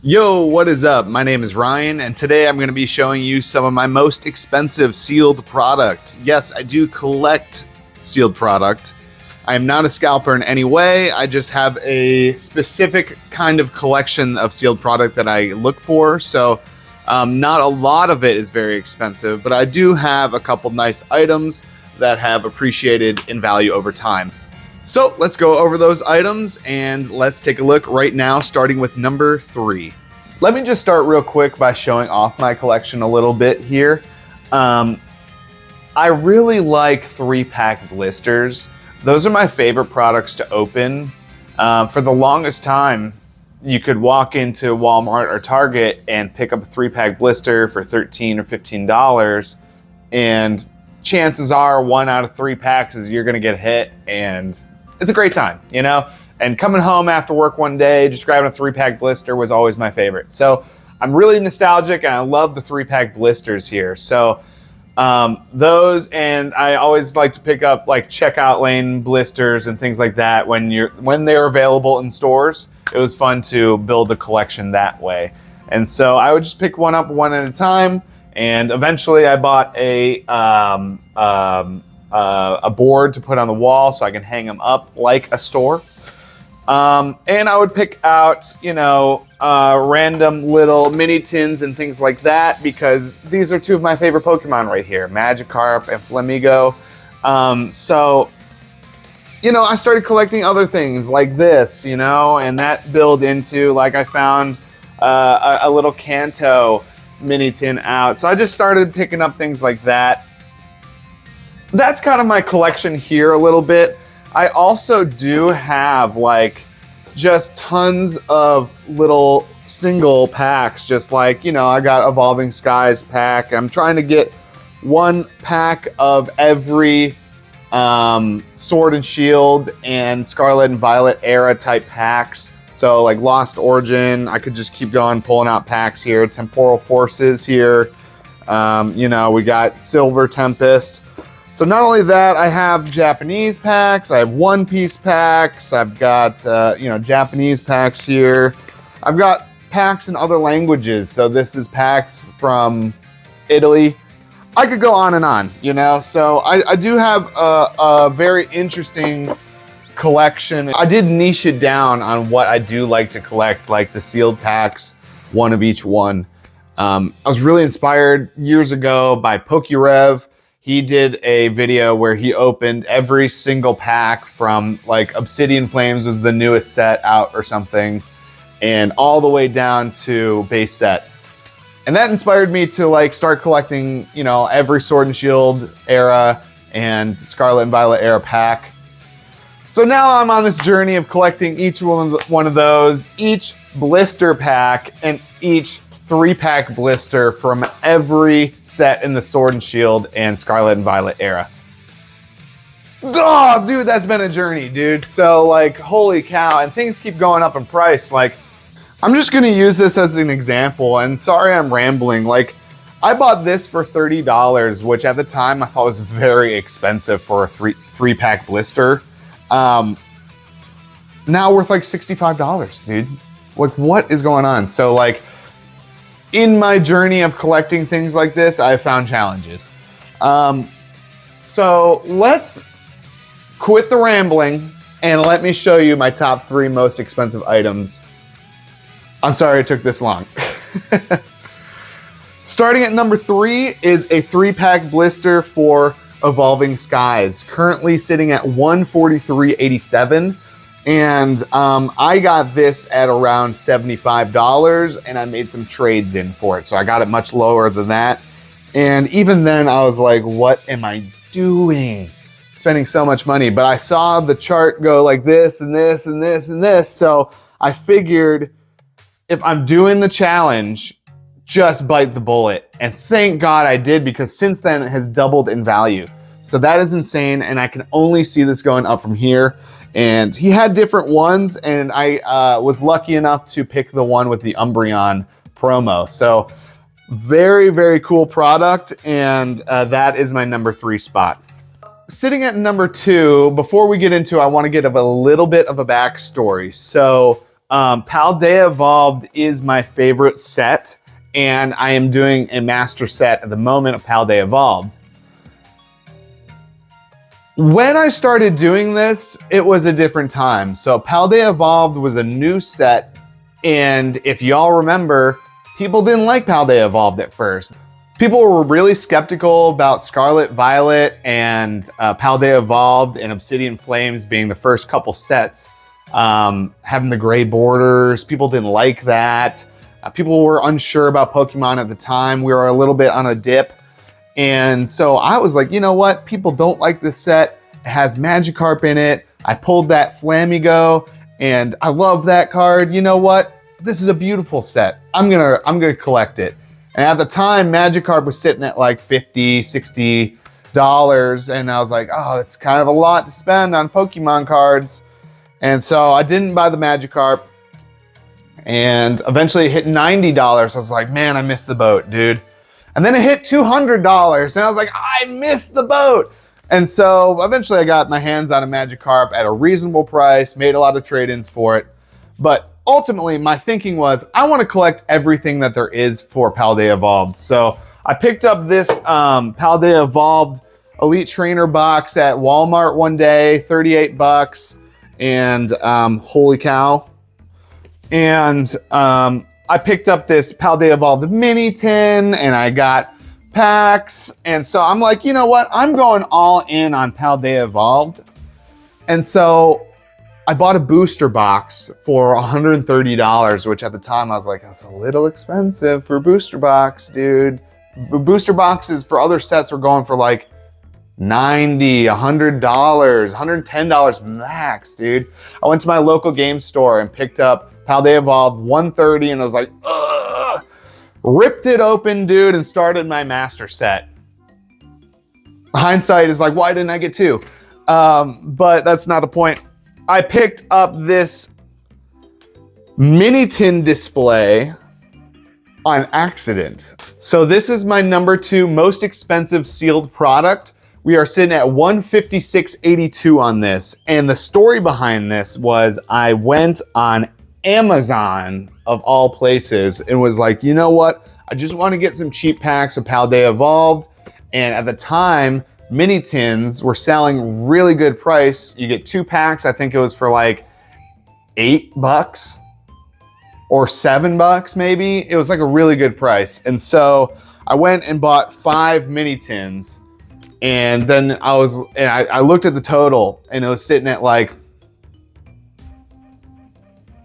Yo, what is up? My name is Ryan, and today I'm going to be showing you some of my most expensive sealed product. Yes, I do collect sealed product. I am not a scalper in any way. I just have a specific kind of collection of sealed product that I look for. So not a lot of it is very expensive, but I do have a couple nice items that have appreciated in value over time. So let's go over those items and let's take a look right now, starting with number 3. Let me just start real quick by showing off my collection a little bit here. I really like 3-pack blisters. Those are my favorite products to open. For the longest time, you could walk into Walmart or Target and pick up a 3-pack blister for $13 or $15, and chances are 1 out of 3 packs is you're gonna get hit, and it's a great time, you know? And coming home after work one day, just grabbing a 3-pack blister was always my favorite. So I'm really nostalgic and I love the 3-pack blisters here. So those, and I always like to pick up like checkout lane blisters and things like that when they're available in stores. It was fun to build a collection that way. And so I would just pick one up one at a time. And eventually I bought a board to put on the wall so I can hang them up like a store. And I would pick out, random little mini tins and things like that, because these are 2 of my favorite Pokemon right here, Magikarp and Flamigo. I started collecting other things like this, and that built into, like, I found a little Kanto mini tin out. So I just started picking up things like that. That's kind of my collection here a little bit. I also do have like just tons of little single packs, just like, I got Evolving Skies pack. I'm trying to get 1 pack of every Sword and Shield and Scarlet and Violet era type packs. So like Lost Origin, I could just keep going, pulling out packs here. Temporal Forces here. We got Silver Tempest. So not only that, I have Japanese packs, I have One Piece packs, I've got, Japanese packs here. I've got packs in other languages. So this is packs from Italy. I could go on and on, So I do have a very interesting collection. I did niche it down on what I do like to collect, like the sealed packs, 1 of each one. I was really inspired years ago by PokeRev. He did a video where he opened every single pack from, like, Obsidian Flames was the newest set out or something, and all the way down to base set. And that inspired me to, like, start collecting, every Sword and Shield era and Scarlet and Violet era pack. So now I'm on this journey of collecting each one of those, each blister pack, and each 3-pack blister from every set in the Sword and Shield and Scarlet and Violet era. Oh, dude, that's been a journey, dude. So, like, holy cow, and things keep going up in price. Like, I'm just gonna use this as an example, and sorry I'm rambling. Like, I bought this for $30, which at the time I thought was very expensive for a 3-pack blister. Now worth like $65, dude. Like, what is going on? So, like, in my journey of collecting things like this, I found challenges. So let's quit the rambling and let me show you my top 3 most expensive items. I'm sorry it took this long. Starting at number 3 is a 3-pack blister for Evolving Skies, currently sitting at $143.87. And I got this at around $75, and I made some trades in for it. So I got it much lower than that. And even then I was like, what am I doing? Spending so much money. But I saw the chart go like this and this and this and this. So I figured, if I'm doing the challenge, just bite the bullet. And thank God I did, because since then it has doubled in value. So that is insane. And I can only see this going up from here. And he had different ones, and I was lucky enough to pick the one with the Umbreon promo. So very, very cool product, and that is my number 3 spot. Sitting at number 2, before we get into, I want to give a little bit of a backstory. So Paldea Evolved is my favorite set, and I am doing a master set at the moment of Paldea Evolved. When I started doing this, it was a different time. So Paldea Evolved was a new set, and if y'all remember, people didn't like Paldea Evolved at first. People were really skeptical about Scarlet Violet and Paldea Evolved and Obsidian Flames being the first couple sets. Having the gray borders, people didn't like that. People were unsure about Pokemon at the time. We were a little bit on a dip. And so I was like, you know what? People don't like this set. It has Magikarp in it. I pulled that Flamigo and I love that card. You know what? This is a beautiful set. I'm gonna collect it. And at the time, Magikarp was sitting at like $50, $60. And I was like, oh, it's kind of a lot to spend on Pokemon cards. And so I didn't buy the Magikarp. And eventually it hit $90. I was like, man, I missed the boat, dude. And then it hit $200. And I was like, I missed the boat. And so eventually I got my hands on a Magikarp at a reasonable price, made a lot of trade-ins for it. But ultimately, my thinking was, I want to collect everything that there is for Paldea Evolved. So I picked up this Paldea Evolved Elite Trainer box at Walmart one day, $38. And holy cow. And I picked up this Paldea Evolved mini tin and I got packs. And so I'm like, you know what? I'm going all in on Paldea Evolved. And so I bought a booster box for $130, which at the time I was like, that's a little expensive for a booster box, dude. Booster boxes for other sets were going for like $90, $100, $110 max, dude. I went to my local game store and picked up Paldea Evolved $130 and I was like, ugh! Ripped it open, dude, and started my master set. Hindsight is like, why didn't I get two? But that's not the point. I picked up this mini tin display on accident. So this is my number 2 most expensive sealed product. We are sitting at $156.82 on this. And the story behind this was I went on Amazon of all places and was like, you know what? I just want to get some cheap packs of Paldea Evolved. And at the time, mini tins were selling really good price. You get 2 packs. I think it was for like $8 or $7 maybe. It was like a really good price. And so I went and bought 5 mini tins. And then I looked at the total and it was sitting at like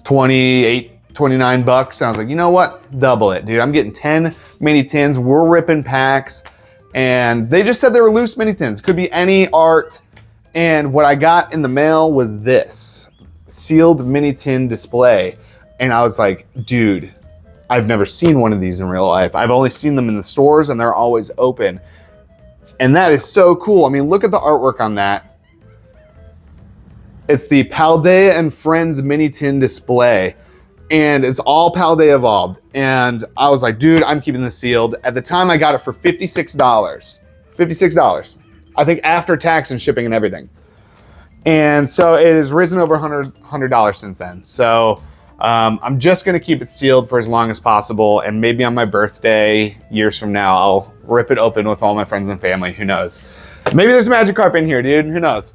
$28, $29. And I was like, you know what? Double it, dude. I'm getting 10 mini tins. We're ripping packs. And they just said they were loose mini tins. Could be any art. And what I got in the mail was this sealed mini tin display. And I was like, dude, I've never seen one of these in real life. I've only seen them in the stores and they're always open. And that is so cool. I mean, look at the artwork on that. It's the Paldea and Friends mini tin display. And it's all Paldea Evolved. And I was like, dude, I'm keeping this sealed. At the time, I got it for $56. $56. I think after tax and shipping and everything. And so it has risen over $100 since then. So I'm just going to keep it sealed for as long as possible. And maybe on my birthday, years from now, I'll rip it open with all my friends and family. Who knows? Maybe there's Magikarp in here, dude. Who knows?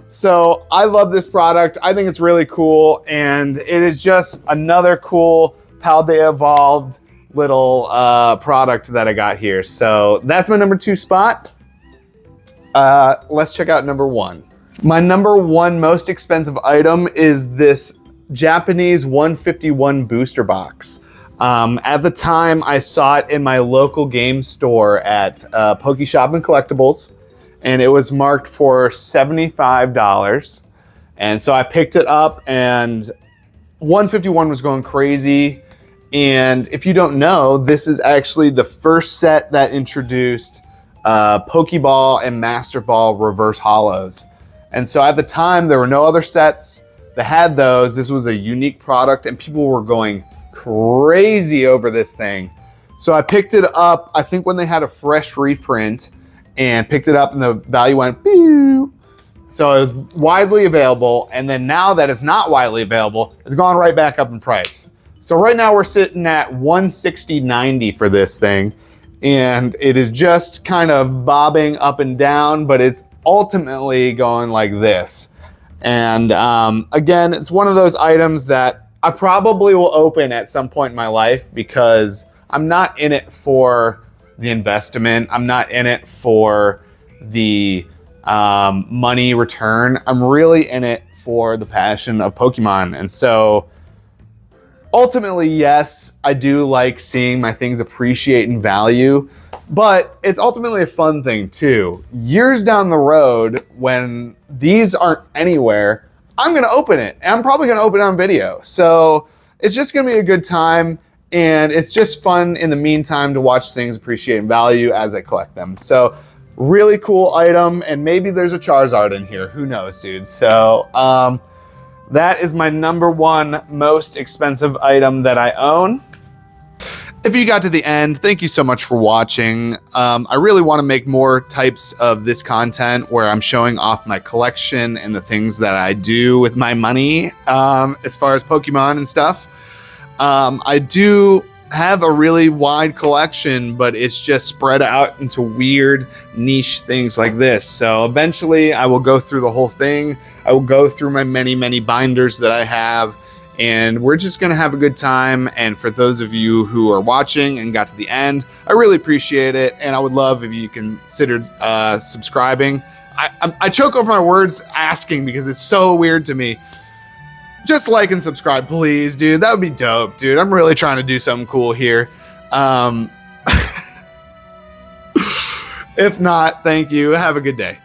So I love this product. I think it's really cool. And it is just another cool Paldea Evolved little product that I got here. So that's my number 2 spot. Let's check out number 1. My number 1 most expensive item is this Japanese 151 booster box. At the time, I saw it in my local game store at Pokeshop and Collectibles. And it was marked for $75. And so I picked it up and 151 was going crazy. And if you don't know, this is actually the first set that introduced Pokeball and Master Ball reverse holos. And so at the time, there were no other sets that had those. This was a unique product and people were going crazy over this thing. So I picked it up, I think when they had a fresh reprint, and picked it up and the value went pew. So it was widely available, and then now that it's not widely available, it's gone right back up in price. So right now we're sitting at $160.90 for this thing, and it is just kind of bobbing up and down, but it's ultimately going like this. And again, it's one of those items that I probably will open at some point in my life because I'm not in it for the investment. I'm not in it for the money return. I'm really in it for the passion of Pokemon. And so ultimately, yes, I do like seeing my things appreciate in value, but it's ultimately a fun thing too. Years down the road, when these aren't anywhere, I'm gonna open it, and I'm probably gonna open it on video. So it's just gonna be a good time, and it's just fun in the meantime to watch things appreciate in value as I collect them. So really cool item, and maybe there's a Charizard in here. Who knows, dude? So that is my #1 most expensive item that I own. If you got to the end, thank you so much for watching. I really want to make more types of this content where I'm showing off my collection and the things that I do with my money as far as Pokemon and stuff. I do have a really wide collection, but it's just spread out into weird niche things like this. So eventually I will go through the whole thing. I will go through my many binders that I have, and we're just gonna have a good time. And for those of you who are watching and got to the end, I really appreciate it, and I would love if you considered subscribing. I choke over my words asking because it's so weird to me. Just like and subscribe, please, dude. That would be dope, dude. I'm really trying to do something cool here. If not, thank you. Have a good day.